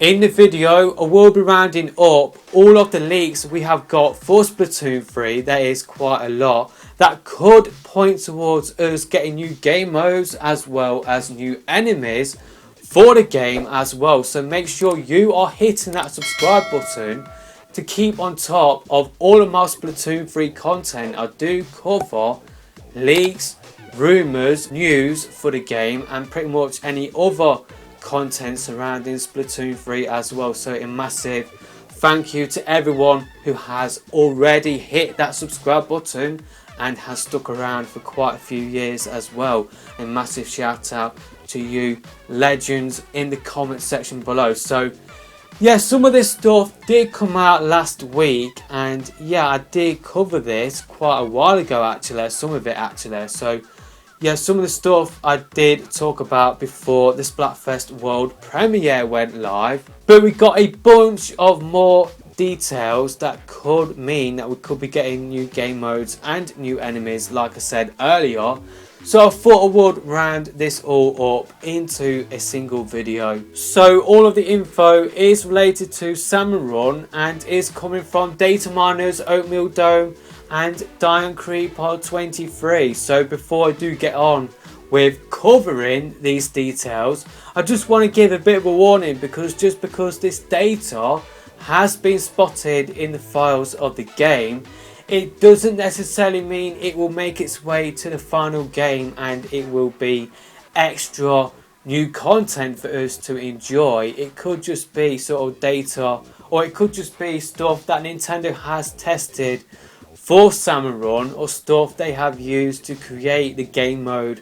In the video, I will be rounding up all of the leaks we have got for Splatoon 3. There is quite a lot that could point towards us getting new game modes as well as new enemies for the game as well. So make sure you are hitting that subscribe button to keep on top of all of my Splatoon 3 content. I do cover leaks, rumours, news for the game and pretty much any other content surrounding Splatoon 3 as well. So a massive thank you to everyone who has already hit that subscribe button and has stuck around for quite a few years as well. A massive shout out to you legends in the comment section below. So yeah, some of this stuff did come out last week, and yeah, I did cover this quite a while ago actually, some of it actually. So yeah, some of the stuff I did talk about before the Splatfest World Premiere went live. But we got a bunch of more details that could mean that we could be getting new game modes and new enemies, like I said earlier. So I thought I would round this all up into a single video. So all of the info is related to Salmon Run and is coming from Data Miners, Oatmeal Dome and Diane Creeper 23. So before I do get on with covering these details, I just want to give a bit of a warning, because just because this data has been spotted in the files of the game, it doesn't necessarily mean it will make its way to the final game and it will be extra new content for us to enjoy. It could just be sort of data, or it could just be stuff that Nintendo has tested for Salmon Run, or stuff they have used to create the game mode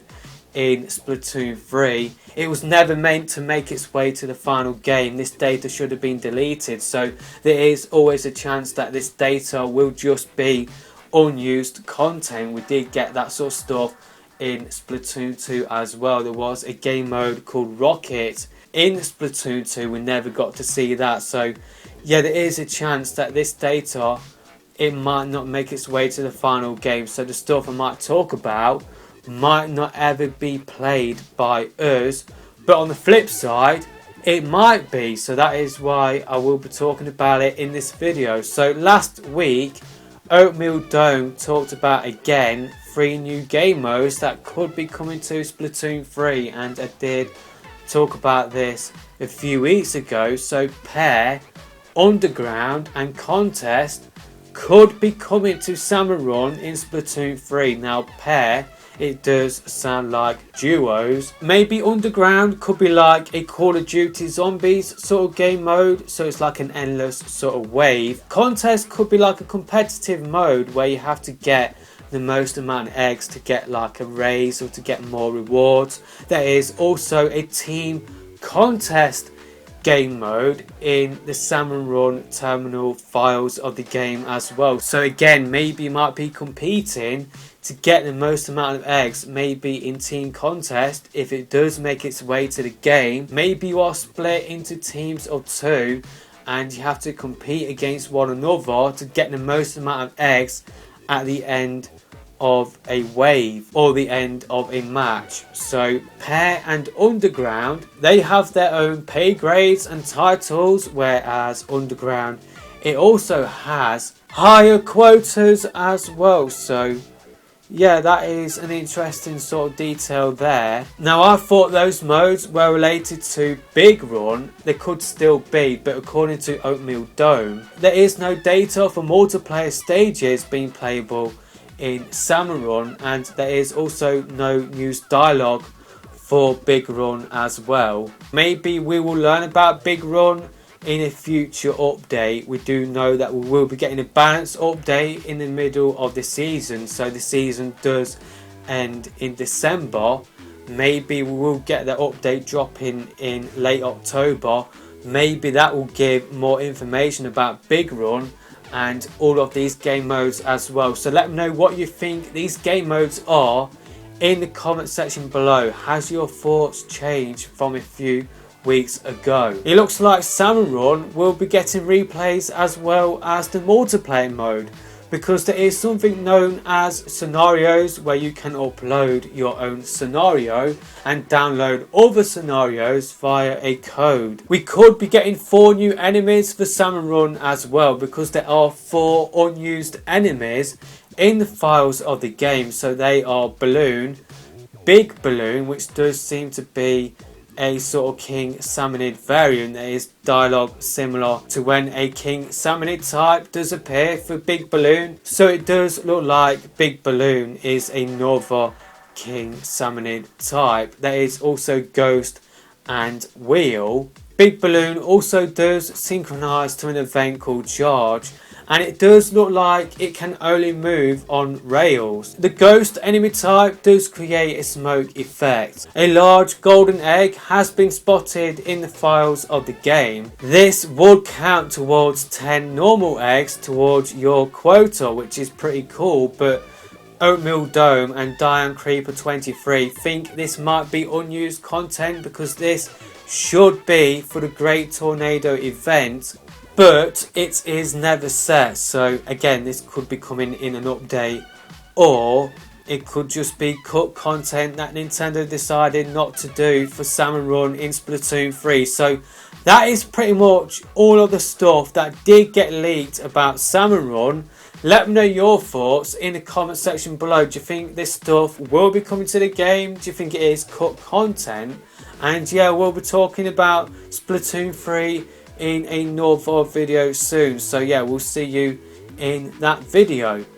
in Splatoon 3. It was never meant to make its way to the final game. This data should have been deleted, so there is always a chance that this data will just be unused content. We did get that sort of stuff in Splatoon 2 as well. There was a game mode called Rocket in Splatoon 2. We never got to see that, so yeah, there is a chance that this data, it might not make its way to the final game. So the stuff I might talk about might not ever be played by us, but on the flip side it might be. So that is why I will be talking about it in this video. So last week Oatmeal Dome talked about again 3 new game modes that could be coming to Splatoon 3, and I did talk about this a few weeks ago. So Pair, Underground and Contest could be coming to Salmon Run in Splatoon 3. Now Pair, it does sound like duos. Maybe Underground could be like a Call of Duty Zombies sort of game mode, so it's like an endless sort of wave. Contest could be like a competitive mode where you have to get the most amount of eggs to get like a raise or to get more rewards. There is also a team contest game mode in the Salmon Run terminal files of the game as well. So again, maybe you might be competing to get the most amount of eggs, maybe in team contest. If it does make its way to the game, maybe you are split into teams of 2 and you have to compete against one another to get the most amount of eggs at the end of a wave or the end of a match. So Pair and Underground, they have their own pay grades and titles, whereas Underground, it also has higher quotas as well. So yeah, that is an interesting sort of detail there. Now I thought those modes were related to Big Run. They could still be, but according to Oatmeal Dome, there is no data for multiplayer stages being playable in Salmon Run, and there is also no news dialogue for Big Run as well. Maybe we will learn about Big Run in a future update. We do know that we will be getting a balance update in the middle of the season, so the season does end in December. Maybe we will get the update dropping in late October. Maybe that will give more information about Big Run and all of these game modes as well. So let me know what you think these game modes are in the comment section below. Has your thoughts changed from a few weeks ago? It looks like Salmon Run will be getting replays as well as the multiplayer mode, because there is something known as scenarios where you can upload your own scenario and download other scenarios via a code. We could be getting 4 new enemies for Salmon Run as well, because there are 4 unused enemies in the files of the game. So they are Balloon, Big Balloon, which does seem to be a sort of King Salmonid variant. There is dialogue similar to when a King Salmonid type does appear for Big Balloon. So it does look like Big Balloon is another King Salmonid type. There is also Ghost and Wheel. Big Balloon also does synchronize to an event called Charge, and it does look like it can only move on rails. The Ghost enemy type does create a smoke effect. A large golden egg has been spotted in the files of the game. This would count towards 10 normal eggs towards your quota, which is pretty cool, but Oatmeal Dome and Diane Creeper 23 think this might be unused content, because this should be for the Great Tornado event, but it is never set. So again, this could be coming in an update, or it could just be cut content that Nintendo decided not to do for Salmon Run in Splatoon 3. So that is pretty much all of the stuff that did get leaked about Salmon Run. Let me know your thoughts in the comment section below. Do you think this stuff will be coming to the game? Do you think it is cut content? And yeah, we'll be talking about Splatoon 3 in another video soon. So yeah, we'll see you in that video.